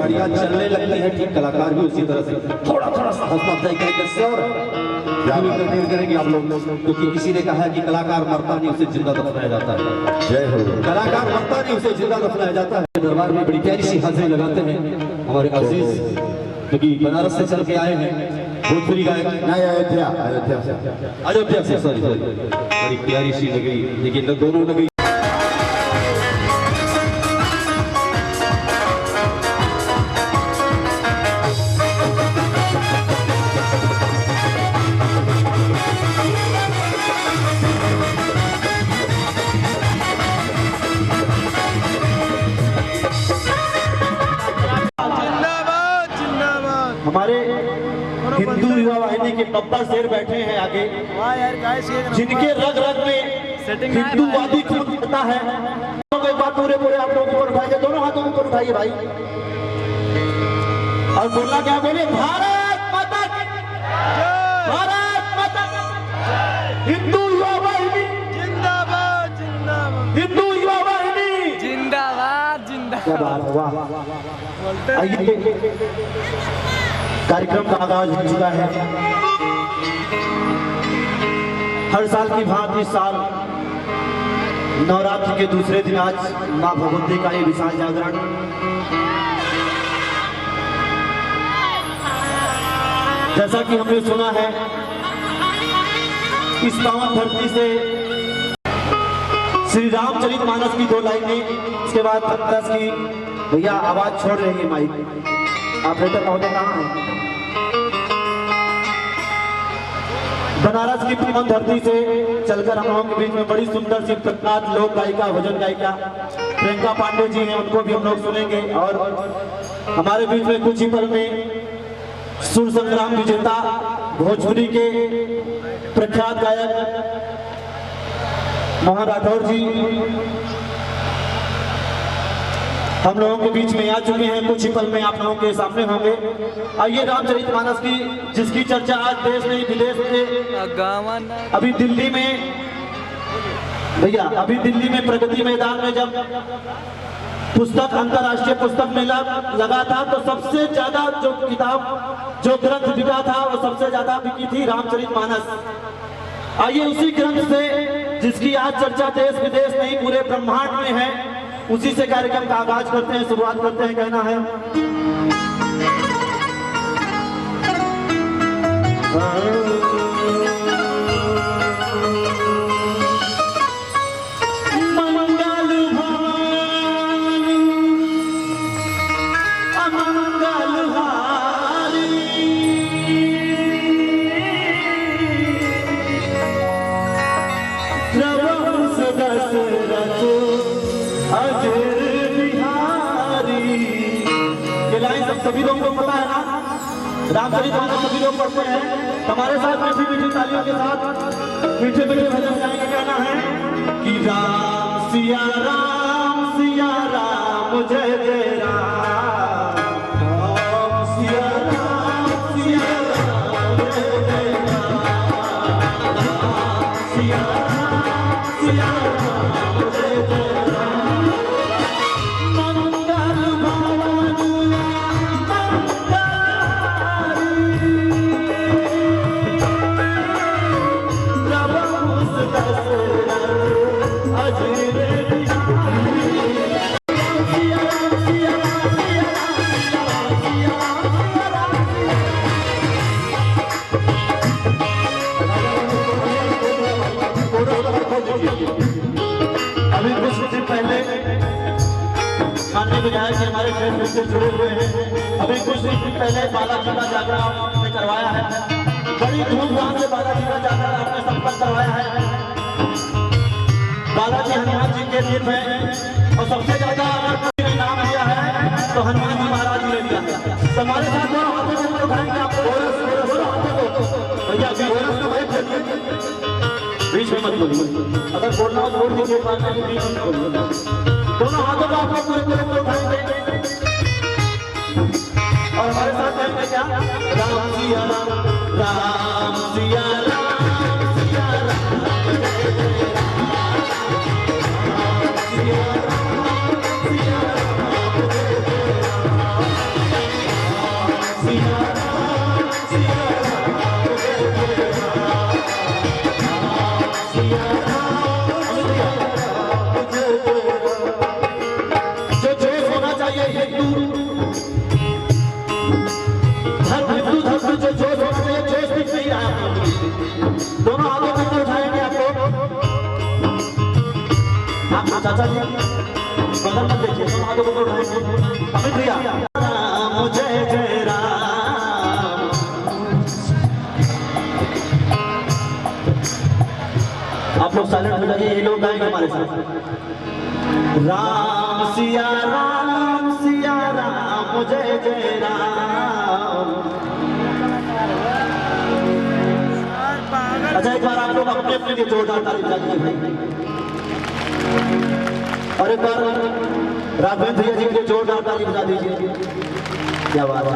गाड़ियां चलने लगती हैं, ठीक कलाकार भी उसी तरह से थोड़ा थोड़ा सा हौसला अफजाई करेंगे और करेंगे आप लोग, क्योंकि किसी ने कहा है कि कलाकार मरता नहीं उसे जिंदा दफनाया जाता है। जय हो। कलाकार मरता नहीं उसे जिंदा दफनाया जाता है। दरबार में बड़ी प्यारी सी हाजिरी लगाते हैं हमारे अजीज, क्योंकि बनारस से चल के आए हैं भोजपुरी गायक, अयोध्या से सॉरी बड़ी प्यारी सी नगरी, लेकिन दोनों नगरी हमारे हिंदू युवा वाहिनी के बब्बर शेर बैठे हैं आगे, जिनके रग रग में हिंदूवादी खून बहता है। एक बात पूरे पूरे आप लोग ऊपर उठाइए, दोनों हाथों ऊपर उठाइए भाई, और बोलना क्या, बोलिए भारत माता की जय, भारत माता की जय, हिंदू युवा वाहिनी जिंदाबाद जिंदाबाद, हिंदू युवा वाहिनी जिंदाबाद जिंदाबाद। वाह, आइए कार्यक्रम का आगाज हो चुका है। हर साल की भांति इस साल नवरात्रि के दूसरे दिन आज मां भगवती का ये विशाल जागरण जैसा कि हमने सुना है, इस पावन धरती से श्री रामचरितमानस की 2 लाइनें, इसके बाद 10 की भैया आवाज छोड़ रही है माइक, ऑपरेटर महोदय कहाँ है? बनारस की पावन धरती से चलकर हम लोगों के बीच में बड़ी सुंदर सी प्रख्यात लोक गायिका, भजन गायिका प्रियंका पांडे जी हैं, उनको भी हम लोग सुनेंगे। और हमारे बीच में कुछ ही पल में सुर संग्राम विजेता भोजपुरी के प्रख्यात गायक मोहन राठौर जी हम लोगों के बीच में आ चुके हैं, कुछ ही पल में आप लोगों के सामने होंगे। आइए रामचरितमानस की, जिसकी चर्चा आज देश नहीं विदेश में, अभी दिल्ली में भैया, अभी दिल्ली में प्रगति मैदान में जब पुस्तक अंतर्राष्ट्रीय पुस्तक मेला लगा था, तो सबसे ज्यादा जो किताब, जो ग्रंथ बिका था, वो सबसे ज्यादा बिकी थी रामचरितमानस। आइए उसी ग्रंथ से, जिसकी आज चर्चा देश विदेश नहीं पूरे ब्रह्मांड में है, उसी से कार्यक्रम का आगाज करते हैं, शुरुआत करते हैं। कहना है मंगल भारी अमंगल हारी, प्रभु दशरथ अजर बिहारी। ये लाइन सब सभी लोगों को पता है ना, रामचरितमानस सभी लोग पढ़ते हैं। हमारे साथ मीठी मीठी तालियों के साथ मीठे मीठे भजन गाएंगे। कहना है कि राम सिया राम जय जय राम, राम सिया राम जय जय राम, राम सिया राम जय जय राम। मंगल भवन विधायक जी हमारे फेसबुक से जुड़े हुए हैं। अभी कुछ दिन पहले बालाजी का जागरण आपने करवाया है, बड़ी धूमधाम से बालाजी का जागरण आपने संपन्न करवाया है। बालाजी हनुमान जी के दिन में, और सबसे ज्यादा अगर किसी ने नाम लिया है तो हनुमान जी महाराज ने लिया। तो हमारे साथ दोनों हाथों को उठाएंगे आप, दोनों हाथों को भैया बीच में मत बोलिए, अगर बोलना हो बोल दीजिए, बीच में बोलिए। दोनों हाथों को आप पूरे पूरे उठाएंगे और हमारे साथ कहेंगे क्या, राम सिया राम, राम सिया राम, सिया राम जय जय राम, राम सिया राम, सिया राम जय जय राम। साइलेंट हो जाइए, ये लोग गाएंगे हमारे साथ। राम सिया राम जय जय राम। अच्छा एक बार आप लोग अपने अपने लिए जोरदार ताली बजा दीजिए भाई। और एक बार राघवेंद्र भैया जी के लिए जोरदार ताली बजा दीजिए। क्या बात है।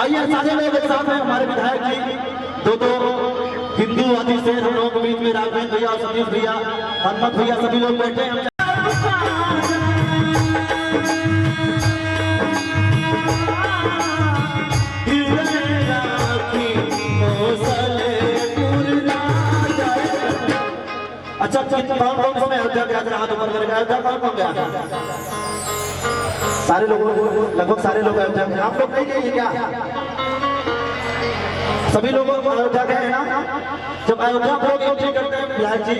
आइए सारे लोग एक साथ हैं, हमारे विधायक जी दो हिंदूवादी से हम लोगों के बीच में राघवेंद्र भैया और सतीश भैया, हनुमत भैया सभी लोग बैठे हैं। अच्छा कौन इसमें अयोध्या गया था? हाथ ऊपर करके अयोध्या कौन गया? सारे लोग, लगभग सारे लोग अयोध्या गए। आप लोग नहीं गए क्या? सभी लोग अयोध्या गए हैं ना? जब अयोध्या लोग एंट्री करते हैं बिहार जी,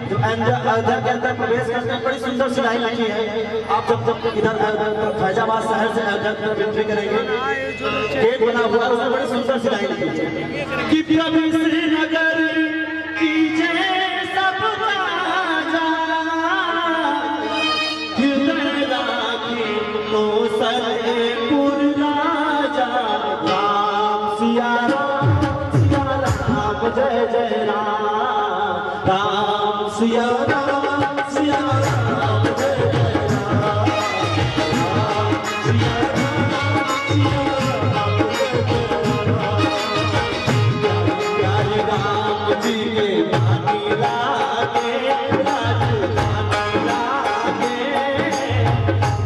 जब अयोध्या के अंदर प्रवेश करते हैं, बड़ी सुंदर सी लाइन लिखी है। आप जब इधर फैजाबाद शहर से अयोध्या की तरफ एंट्री करेंगे, गेट बना हुआ है, उसमें बड़ी सुंदर सी लाइन लिखी है कि कभी श्रीनगर कीजिए सब राजा, कौशलपुर राजा। राम सिया राम जय जय राम। राम सिया राम जय जय राम। राम सिया प्यारे राम जी के पानी लागे, राजधानी लागे।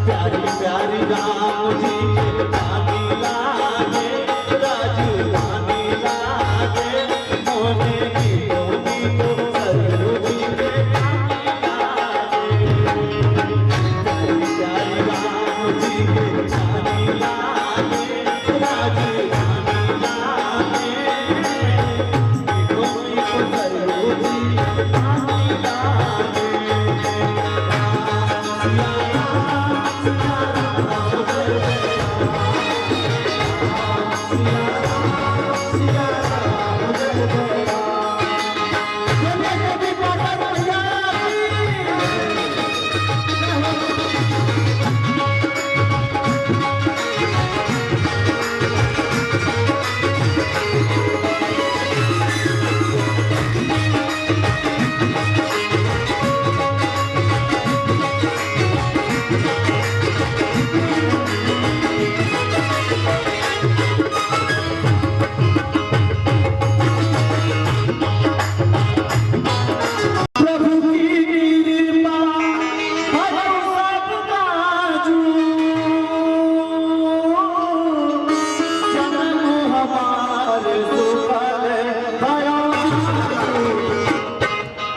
प्यारी प्यारी राम जी के पानी लागे, राजधानी लागे। मोने की मोनी को सरयू जी के पानी लागे। प्यारी राम जी के पानी लागे, राजधानी लागे। मोनी को सरयू जी के पानी लागे।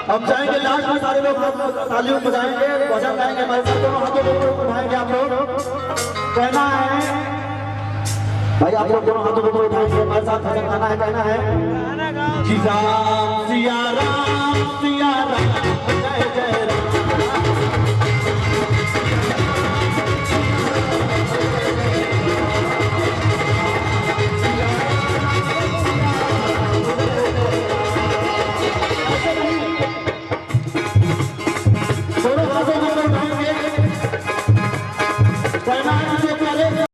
अब जाएंगे लास्ट में, सारे लोग तालियों बजाएंगे, भजन गाएंगे हमारे साथ। दोनों हाथों को उठाएंगे आप लोग। कहना है भाई, आप लोग दोनों हाथों को उठाएंगे, हमारे साथ भजन गाना है। कहना है कि राम सिया राम जय जय राम।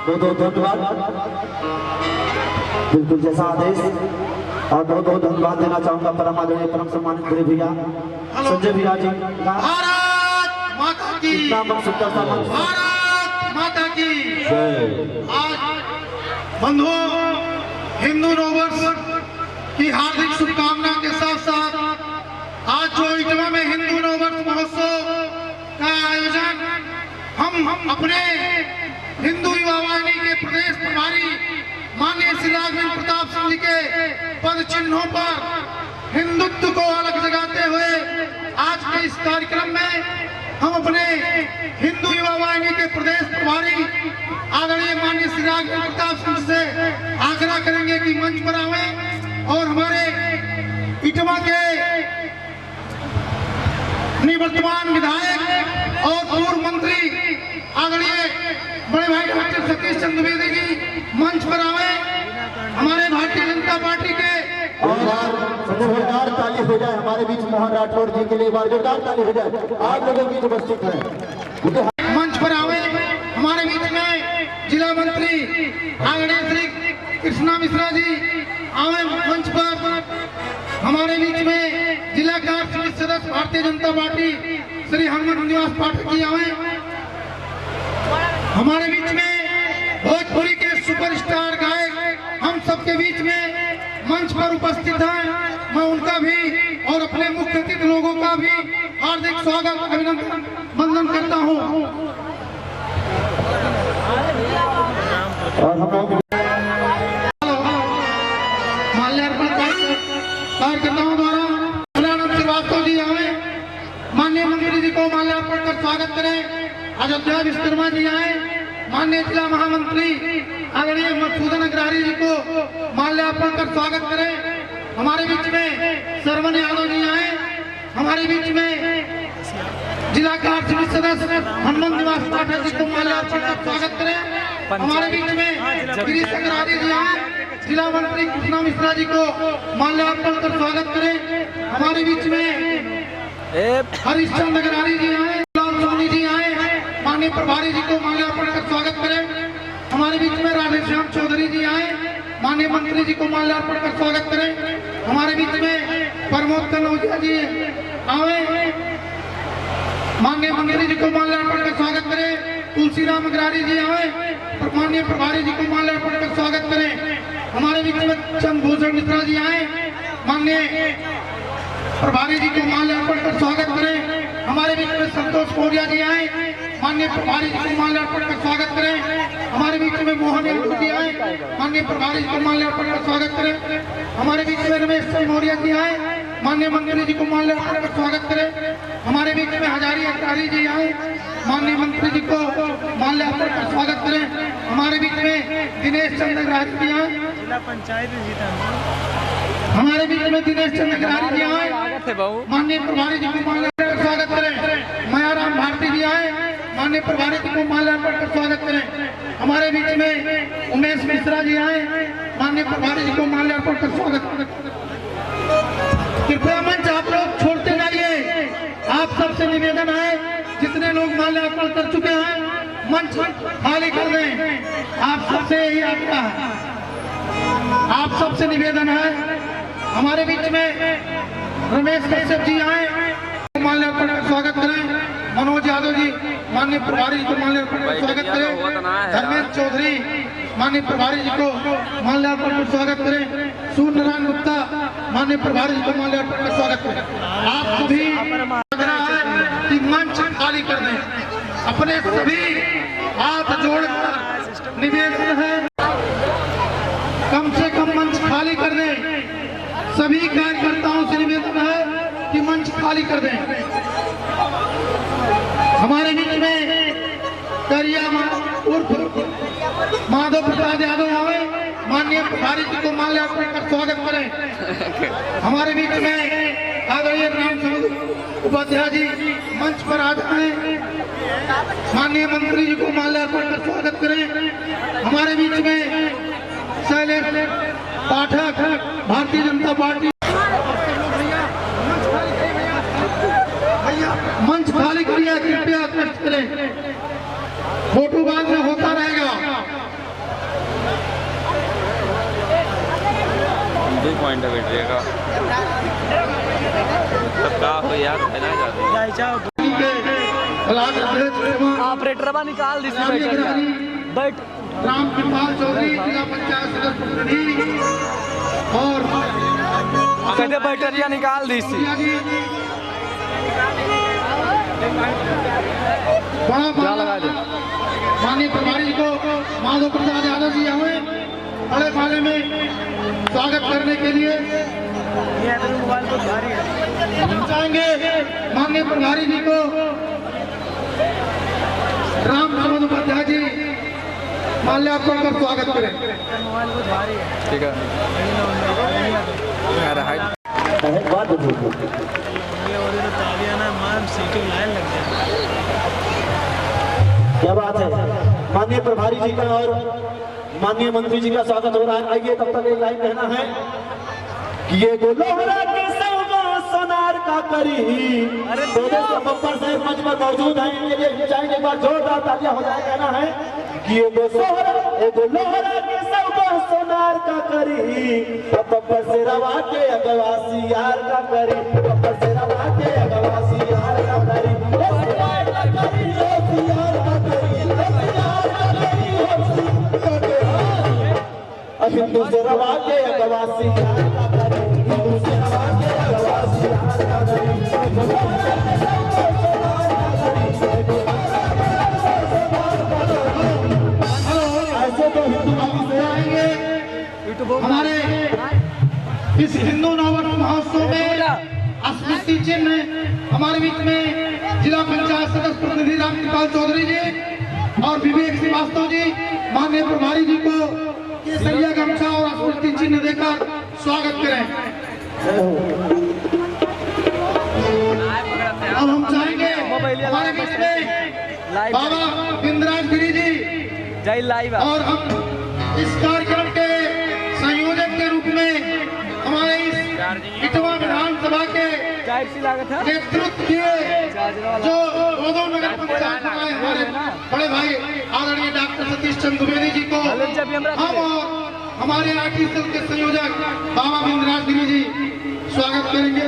बहुत बहुत धन्यवाद, बिल्कुल जैसा आदेश। और बहुत बहुत धन्यवाद देना चाहूंगा परम आदरणीय परम सम्मानित गुरु भैया संजय भैया जी का। भारत माता की, भारत माता की जय। आज बंधुओं, हिंदू रोवर्स की हार्दिक शुभकामना के साथ साथ आज जो इटवा में हिंदू नववर्ष महोत्सव का आयोजन हम अपने हिंदू युवा वाहिनी के प्रदेश प्रभारी माननीय श्री राघवेंद्र प्रताप सिंह जी के पद चिन्हों पर हिंदुत्व को अलग जगाते हुए आज के इस कार्यक्रम में हम अपने हिंदू युवा वाहिनी के प्रदेश प्रभारी आदरणीय माननीय श्री राघवेंद्र प्रताप सिंह से आग्रह करेंगे कि मंच पर आवे और हमारे इटवा के निवर्तमान विधायक और पूर्व मंत्री आदरणीय बड़े भाई डॉक्टर सतीश चंद्र द्विवेदी जी मंच पर आवे। हमारे भारतीय जनता पार्टी के जोरदार ताली हो जाए हमारे बीच मोहन राठौड़ जी के लिए, बार जोरदार ताली हो जाए। आप लोगों की उपस्थित है मंच पर आवे। हमारे बीच में जिला मंत्री आदरणीय श्री कृष्णा मिश्रा जी आवे मंच पर। हमारे बीच में जिला कार्य सदस्य भारतीय जनता पार्टी श्री हनुमान निवास पाठक जी आवे। हमारे बीच में भोजपुरी के सुपरस्टार गायक हम सबके बीच में मंच पर उपस्थित हैं। मैं उनका भी और अपने मुख्य अतिथि लोगों का भी हार्दिक स्वागत अभिनंदन वंदन करता हूं। और हम लोग माल्यार्पण कार्यकर्ताओं द्वारा मुलानंद श्रीवास्तव जी आए, माननीय मंत्री जी को माल्यार्पण कर स्वागत करें। अयोध्या विश्वकर्मा जी आए, माननीय जिला महामंत्री आदरणीय मधुसूदन अग्रवाल जी को माल्यार्पण कर स्वागत करें। हमारे बीच में सरवन यादव जी आए। हमारे बीच में जिला कार्य सदस्य हनुमान निवास पाठक जी को माल्यार्पण कर स्वागत करें। हमारे बीच में गिरीश अग्रवाल जी आए, जिला मंत्री कृष्णा मिश्रा जी को माल्यार्पण कर स्वागत करें। हमारे बीच में हरिश्चंद्र अग्रवाल जी आए, लाल सोनी जी आए, माननीय प्रभारी जी को माल्यार्पण कर स्वागत करें। हमारे बीच में राधेश्याम चौधरी जी आए, माननीय मंत्री जी को माल्यार्पण कर स्वागत करें। हमारे बीच में प्रमोद कनौजिया जी आए, माननीय मंत्री जी को माल्यार्पण कर स्वागत करें। तुलसीराम अग्रवाल जी आए, माननीय प्रभारी जी को माल्यार्पण कर स्वागत करें। हमारे बीच में चंद्रभूषण मिश्रा जी आए, माननीय प्रभारी जी को माल्यार्पण कर स्वागत करें। हमारे बीच में संतोष मौर्य जी आए, माननीय प्रभारी जी को माल्यार्पण कर स्वागत करें। हमारे बीच में मोहन यादव जी आए, माननीय प्रभारी जी को माल्यार्पण कर स्वागत करें। हमारे बीच में रमेश मौर्य जी आए, माननीय मंत्री जी को माल्यार्पण कर स्वागत करें। हमारे बीच में हजारी अग्रवाल जी आए, माननीय मंत्री जी को माल्यार्पण कर स्वागत करें। हमारे बीच में दिनेश चंद्र अग्रवाल जी आए, हमारे बीच में दिनेश चंद्र अग्रवाल जी आए, माननीय प्रभारी जी को माल्यार्पण कर स्वागत करें। मायाराम भारती जी आए, माननीय प्रभारी जी को माल्यार्पण कर स्वागत करें। हमारे बीच में उमेश मिश्रा जी आए, माननीय प्रभारी जी को माल्यार्पण कर स्वागत करें। कृपया मंच आप लोग छोड़ते जाइए। आप सबसे निवेदन है, जितने लोग माल्यार्पण कर चुके हैं मंच खाली कर दें। आप सबसे यही आग्रह है, आप सबसे निवेदन है। हमारे बीच में रमेश कश्यप जी आए, माल्यार्पण कर स्वागत करें। मनोज यादव जी माननीय प्रभारी जी को माल्यार्पण कर स्वागत करें। धर्मेंद्र चौधरी माननीय प्रभारी जी को माल्यार्पण कर स्वागत करें। सूर्य नारायण गुप्ता माननीय प्रभारी जी को माल्यार्पण कर स्वागत करें। आप सभी आग्रह है कि मंच खाली कर दें। अपने सभी हाथ जोड़कर निवेदन है, कम से कम मंच खाली कर दें। सभी कार्यकर्ताओं से निवेदन है कि मंच खाली कर दें। हमारे बीच में करिया उर्फ माधव प्रसाद यादव आए, माननीय प्रभारी जी को माल्यार्पण कर स्वागत करें। हमारे बीच में आदरणीय राम उपाध्याय जी मंच पर आ जाए, माननीय मंत्री जी को माल्यार्पण कर स्वागत करें। हमारे बीच में शैलेश पाठक भारतीय जनता पार्टी मंच खाली करिए, कृपया कष्ट करें। फोटो बाद में होता रहेगा। 2 पॉइंट बैठिएगा सबका हो यार ऑपरेटर निकाल दी बैठ राम कृपाल चौधरी जिला पंचायत सदस्य और कहते बैटरिया निकाल दी सी बड़ा लगा दे। माननीय प्रभारी जी को माधव प्रसाद यादव जी हुए बड़े पाले में स्वागत करने के लिए हम चाहेंगे माननीय प्रभारी जी को राम प्रमोद उपाध्याय जी माल्यार्पण कर स्वागत करें। ठीक है क्या बात है। माननीय प्रभारी जी का और माननीय मंत्री जी का स्वागत हो रहा है। आइए तब तक एक लाइन कहना है कि ये लोहरा के सौगा सोनार का करी बब्बर साहब मंच पर मौजूद हैं, इनके लिए चाहेंगे एक बार जोरदार तालियां हो जाए। कहना है कि ये लोहरा के सौगा सोनार का करी बब्बर से रवा के अगवासी यार का करी बब्बर से रवा के अगवासी यार का करी हिंदू से रवा के अगवासी हिंदू से रवा के अगवासी ऐसे तो हिंदू से आएंगे हमारे इस हिंदू नववर्ष महोत्सव में स्मृति चिन्ह हमारे बीच में जिला पंचायत सदस्य प्रतिनिधि रामकृपाल चौधरी जी और विवेक श्रीवास्तव जी माननीय प्रभारी जी को केसरिया गमछा और स्मृति चिन्ह देकर स्वागत करें। अब हम चाहेंगे हमारे बीच में बाबा इंद्राज गिरी जी जय लाइव और हम इस कार्यक्रम के संयोजक के रूप में हमारे इस इटवा विधानसभा के नेतृत्व किए जो गोदो नगर पंचायत में हमारे बड़े भाई आदरणीय डॉक्टर सतीश चंद्र द्विवेदी जी को हम और हमारे आरटी सेल के संयोजक बाबा बिंद्राज गिरी जी स्वागत करेंगे।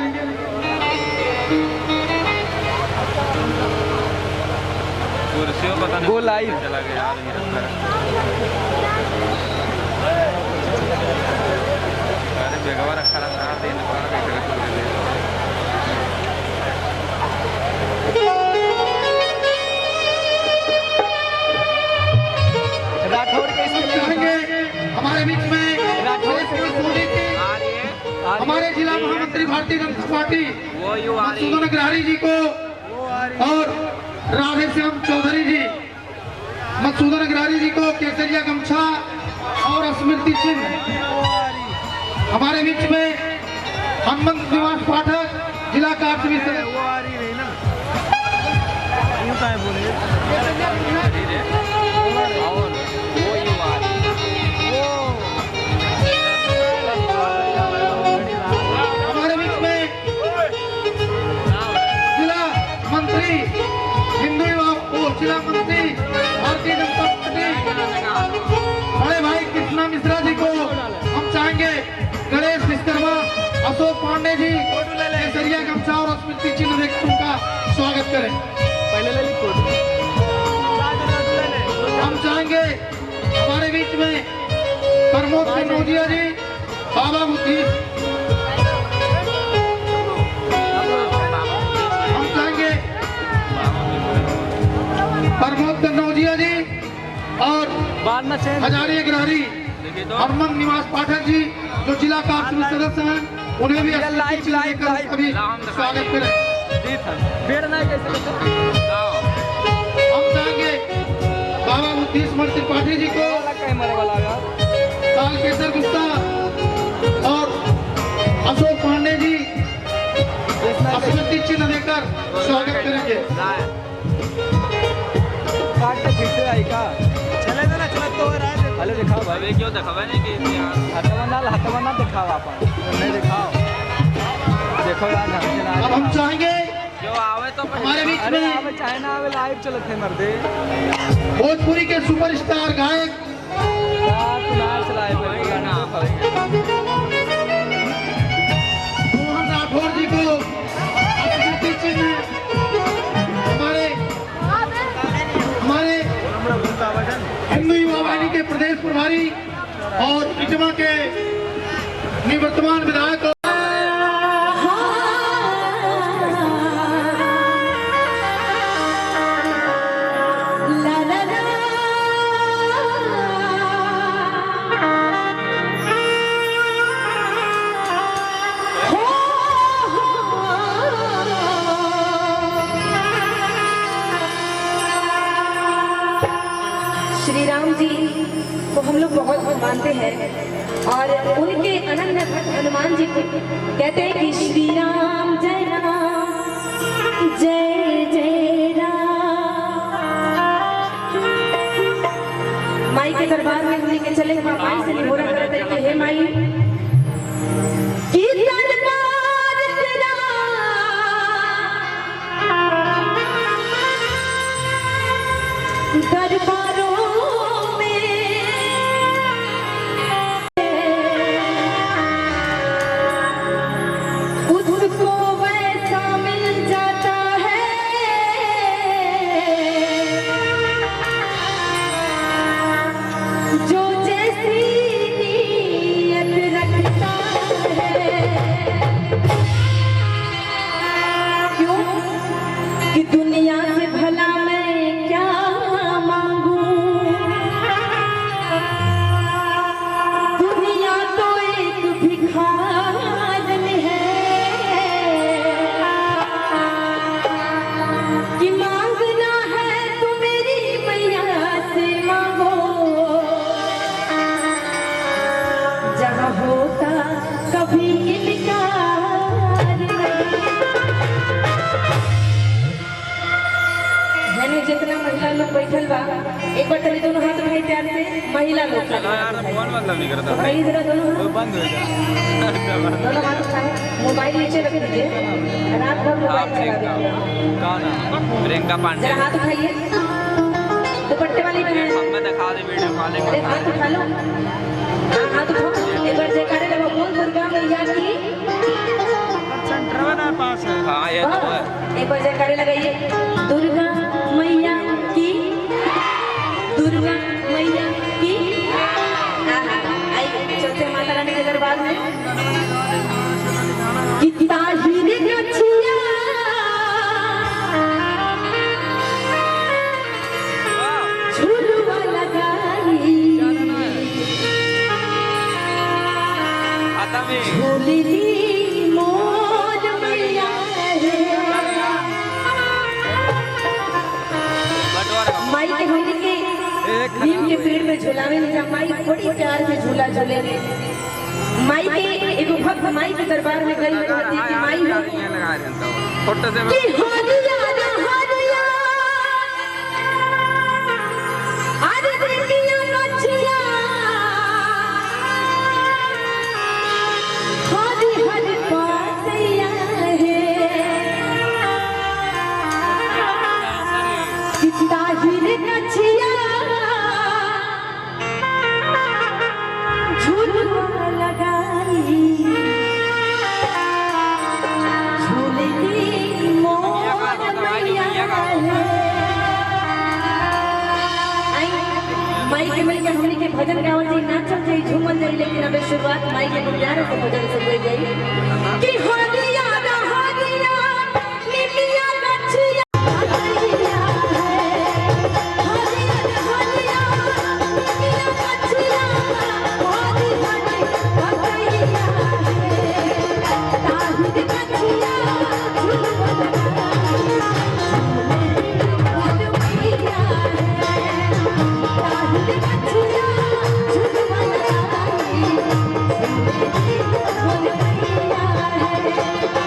कुर्सियों पता नहीं गो लाइव चला गया यार ये रखा अरे बेगवा रखा रहा दिन पर राठौर के इसके चाहेंगे हमारे बीच में हमारे जिला महामंत्री भारतीय जनता पार्टी मधुसूदन अग्रहारी जी को और राधे श्याम चौधरी जी मधुसूदन अग्रहारी जी को केसरिया गमछा और स्मृति चिन्ह। हमारे बीच में हनुमंत निवास पाठक जिला कार्य हमारे बीच में जिला मंत्री हिंदू जिला मंत्री भारतीय जनता पार्टी बड़े भाई कृष्णा मिश्रा जी को हम चाहेंगे गणेश विश्वकर्मा अशोक पांडे जी केसरिया गमछा और स्मृति चिन्ह देकर उनका स्वागत करें। पहले ले ली हम चाहेंगे हमारे बीच में प्रमोद कन्नौजिया जी बाबा बुद्धि हम चाहेंगे प्रमोद कन्नौजिया जी और हजारी अग्रहारी हरमन निवास पाठक जी जो जिला कार्य सदस्य हैं उन्हें भी अभी स्वागत करें। हम चाहेंगे बाबा बुद्धि स्मृति त्रिपाठी जी को तालकेसर गुप्ता और अशोक पांडे जी स्मृति चिन्ह देकर स्वागत करेंगे। हेलो दिखाओ भाई क्यों दिखावा नहीं कि हथवना दिखाओ आप नहीं दिखाओ देखो यार अब हम चाहेंगे जो आवे तो हमारे बीच अरे में आवे चाइना आवे लाइव चलत है मर्दे भोजपुरी के सुपरस्टार गायक लाइव गाना मोहन राठौर जी को स्मृति चिन्ह हमारे हिंदू युवा वाहिनी के प्रदेश प्रभारी और इटवा के निवर्तमान विधायक श्री राम जी को हम लोग बहुत मानते हैं और उनके अनन्य भक्त हनुमान जी को कहते हैं कि श्री राम जय जय राम। माई के दरबार में हमने के चले माई से निहोरा करते हैं कि हे माई की दरबार तेरा दरबारों में उसको वैसा मिल जाता है जो जैसी नीयत रखता है। क्यों कि दुनिया से भला मैं क्या मांगू, दुनिया तो एक भिखारन है कि मांगना है तो मेरी मैया से मांगो, जहाँ होता कभी इनकार नहीं। मैंने जितना महिला लोग बैठल बा एक बार चले दोनों हाथ उठाई प्यार से महिला लोग चलो यार फोन मतलब नहीं करता उठाइए जरा दोनों हाथ, बंद हो गया दोनों हाथ उठाए, मोबाइल नीचे रख दीजिए, रात भर मोबाइल चला दीजिए। कौन है प्रियंका पांडे जरा हाथ उठाइए, दुपट्टे वाली बहन हम में दिखा दे वीडियो कॉलिंग अरे हाथ उठा लो, हाँ हाथ उठाओ, एक बार जयकारे लगाओ, बोल दुर्गा मैया की। हाँ ये तो है एक बार जयकारे लगाइए, दुर्गा मैया की, दुर्गा मैया की। आइए चलते हैं माता रानी के दरबार में। कितना हीरे गछिया झुलवा लगाई, आता में झूली मोर मैया रे। बटवारा माई के हमने के नीम के पेड़ में झूलावे ले जा, माई बड़ी प्यार से झूला झूले। माई के एगो भक्त माई के दरबार में गई कहती कि माई हो ये लगा देता हूं फोटो से कि हरिया रे हरिया अरे देखिया गछिया हरि हरि पातैया है कितना हीरे गछिया झूलवा लगाई, झूलती मोर मैया है। आई माई के मिल के हमनी के भजन गावल जाई, नाचल जाई, झूमल जाई, लेकिन अबे शुरुआत माई के गुजारे से भजन से हो जाई कि हरिया रा हरिया निमिया गछिया हरिया है, हरिया रा हरिया निमिया गछिया हरि हरि पतैया है, ताहि गछिया झूलवा लगाई, झूले मोर मैया है, ताहि गछिया झूलवा लगाई, झूले मोर मैया है।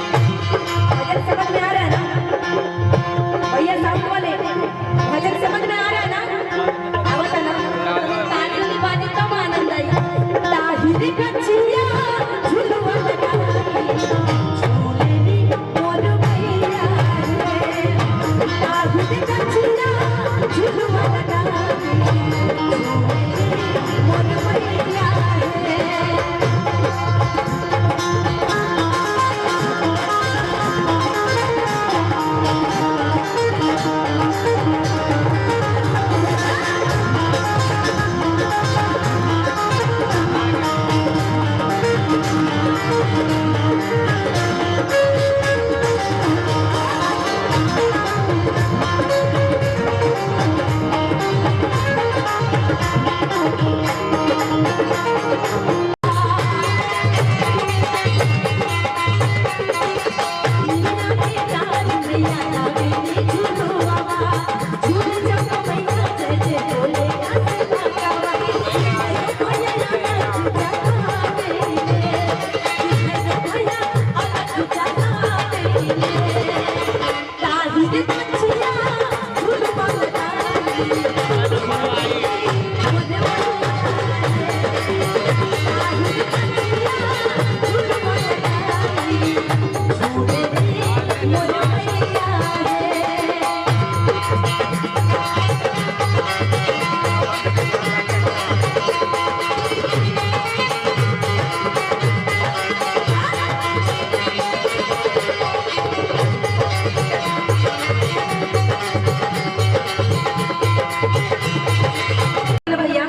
भैया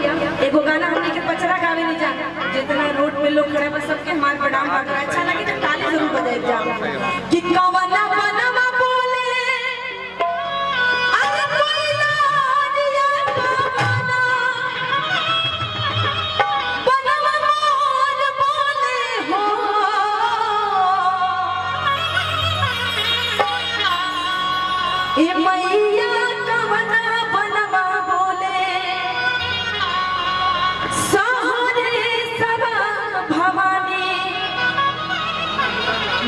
एगो गाना हमने के पचरा गावे नहीं जा जितना रोड पे लोग खड़े बस सबके हमार प्रणाम कर अच्छा लगे तो ताली जरूर बजाए जा कि कवना बनवा बोले अरे कोई लाडिया कवना बनवा मोर बोले हो ए मैया कवना बनवा बोले सहरे सबा भवानी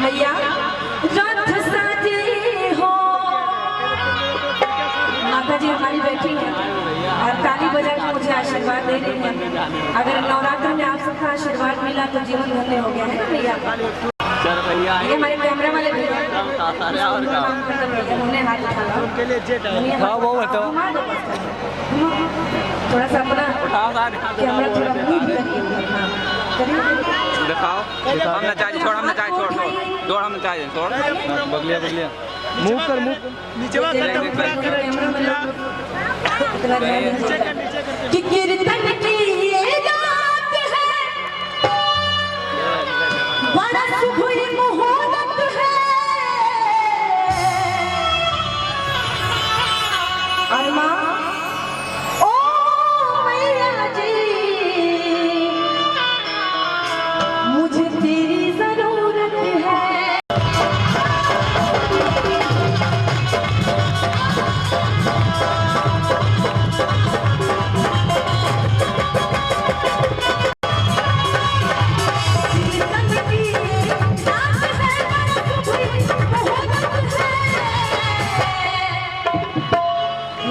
मैया रथ साजे हो माता जी हमारी बैठी हैं और ताली बजा के मुझे आशीर्वाद दे रही हैं। अगर नवरात्र में आप सबका आशीर्वाद मिला तो जीवन धन्य हो गया है ना भैया। ये हमारे कैमरा वाले भैया उन्होंने हाथ उठाया थोड़ा सा अपना कैमरा थोड़ा दिखाओ हम ना चाहिए छोड़ छोड़ हम चाहिए छोड़ बगलिया मुंह कर नीचे कि कीर्तन की ये रात है बड़ा शुभ मुहूर्त है अरमा ओ मैया जी मुझे तेरी जरूरत है।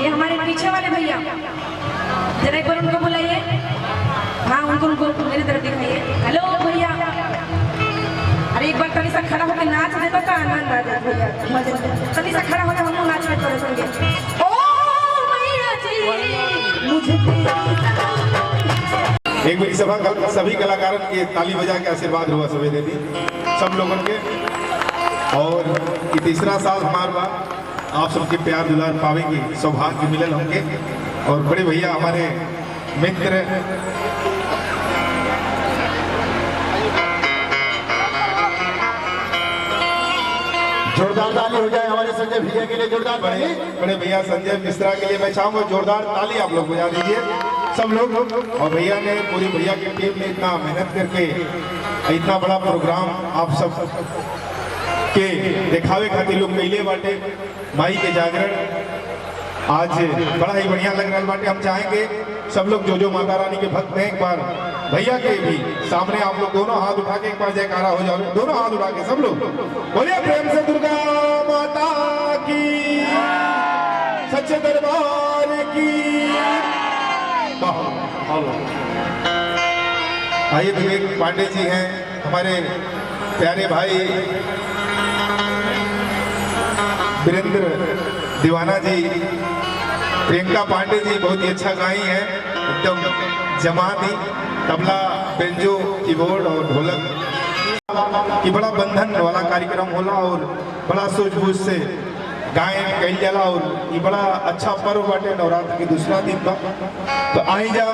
ये हमारे पीछे वाले भैया जरा एक बार उनको बुलाइए। हाँ उनको मेरी तरफ दिखाइए। हेलो भैया अरे एक बार तनी सा खड़ा होकर नाच दे तो का आनंद आ जाए भैया मजे तनी सा खड़ा होकर हम लोग नाच में थोड़े संगे ओ मैया जी मुझे एक बार सभा सभी कलाकारों के ताली बजा के आशीर्वाद हुआ सभी देवी सब लोगों के। और ये तीसरा साल हमारे बाद आप सबके प्यार दुलार पावेंगे सौभाग्य मिलन होंगे। और बड़े भैया हमारे मित्र जोरदार ताली हो जाए हमारे संजय भैया के लिए। जोरदार बड़े भैया संजय मिश्रा के लिए मैं चाहूंगा जोरदार ताली आप लोग बजा दीजिए सब लोग। और भैया ने पूरी भैया की टीम ने इतना मेहनत करके इतना बड़ा प्रोग्राम आप सब के दिखावे खातिर लोग कैले बाटे माई के जागरण आज बड़ा ही बढ़िया लग रहा बाटे। हम चाहेंगे सब लोग जो माता रानी के भक्त हैं एक बार भैया के भी सामने आप लोग दोनों हाथ उठा के एक बार जयकारा हो जाओ। दोनों हाथ उठा के सब लोग बोलिए प्रेम से दुर्गा माता की सच्चे दरबार की। आइए विवेक पांडे जी हैं हमारे प्यारे भाई वीरेंद्र दीवाना जी प्रियंका पांडे जी बहुत ही अच्छा गाई हैं एकदम जमानी तबला बेंजो कीबोर्ड और ढोलक की बड़ा बंधन वाला कार्यक्रम होला और बड़ा सूझबूझ से गायन कल जाला और ये बड़ा अच्छा पर्व बाटे नवरात्र के दूसरा दिन का। तो आई जा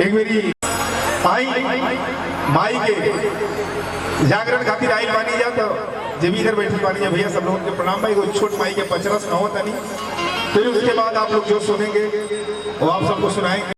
एक मेरी आई माई के जागरण खातिर आई बानी जा तो जब इधर बैठी बानी जा भैया सब लोगों के प्रणाम भाई। कोई छोट माई के पचरस न होता नहीं फिर उसके बाद आप लोग जो सुनेंगे वो आप सबको सुनाएंगे।